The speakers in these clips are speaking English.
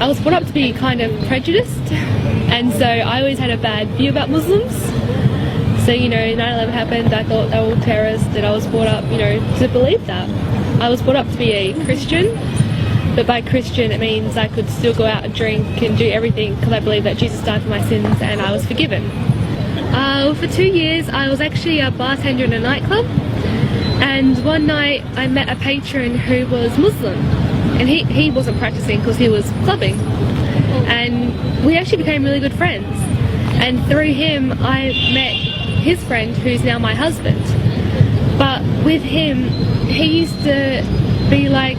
I was brought up to be kind of prejudiced, and so I always had a bad view about Muslims. So, you know, 9/11 happened, I thought they were all terrorists, and I was brought up, you know, to believe that. I was brought up to be a Christian, but by Christian it means I could still go out and drink and do everything because I believe that Jesus died for my sins and I was forgiven. For 2 years I was actually a bartender in a nightclub, and one night I met a patron who was Muslim, and he wasn't practicing because he was clubbing, and we actually became really good friends, and through him I met his friend who's now my husband. But with him, he used to be like,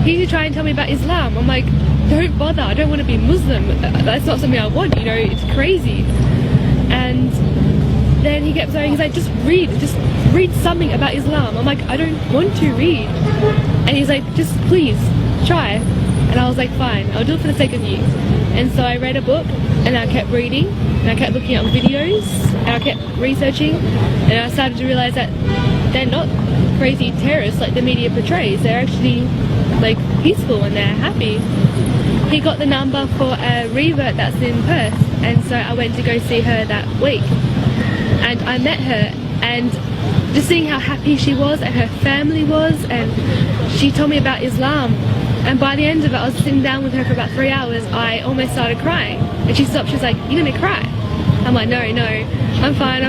he used to try and tell me about Islam. I'm like, don't bother, I don't want to be Muslim, that's not something I want, you know, it's crazy. And then he kept saying, he's like, just read something about Islam. I'm like, I don't want to read. And he's like, just please, try. And I was like, fine, I'll do it for the sake of you. And so I read a book, and I kept reading, and I kept looking up videos, and I kept researching, and I started to realise that they're not crazy terrorists like the media portrays. They're actually like peaceful and they're happy. He got the number for a revert that's in Perth, and so I went to go see her that week. And I met her, and just seeing how happy she was and her family was, and she told me about Islam. And by the end of it, I was sitting down with her for about 3 hours. I almost started crying. And she stopped, she was like, you're gonna cry? I'm like, no, I'm fine.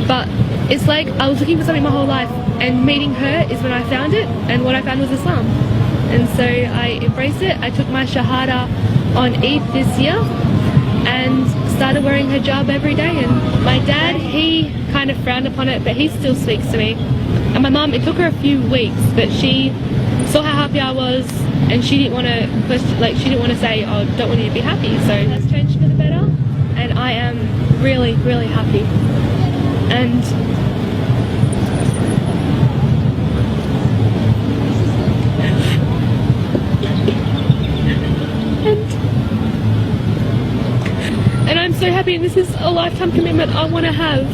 But it's like I was looking for something my whole life, and meeting her is when I found it, and what I found was Islam. And so I embraced it. I took my Shahada on Eid this year and started wearing hijab every day. And my dad, he kind of frowned upon it, but he still speaks to me. And my mum, it took her a few weeks, but she saw how happy I was, and she didn't want to question, like she didn't want to say, oh, don't want you to be happy. So that's changed for the better, and I am really, really happy. And I'm so happy, and this is a lifetime commitment I want to have.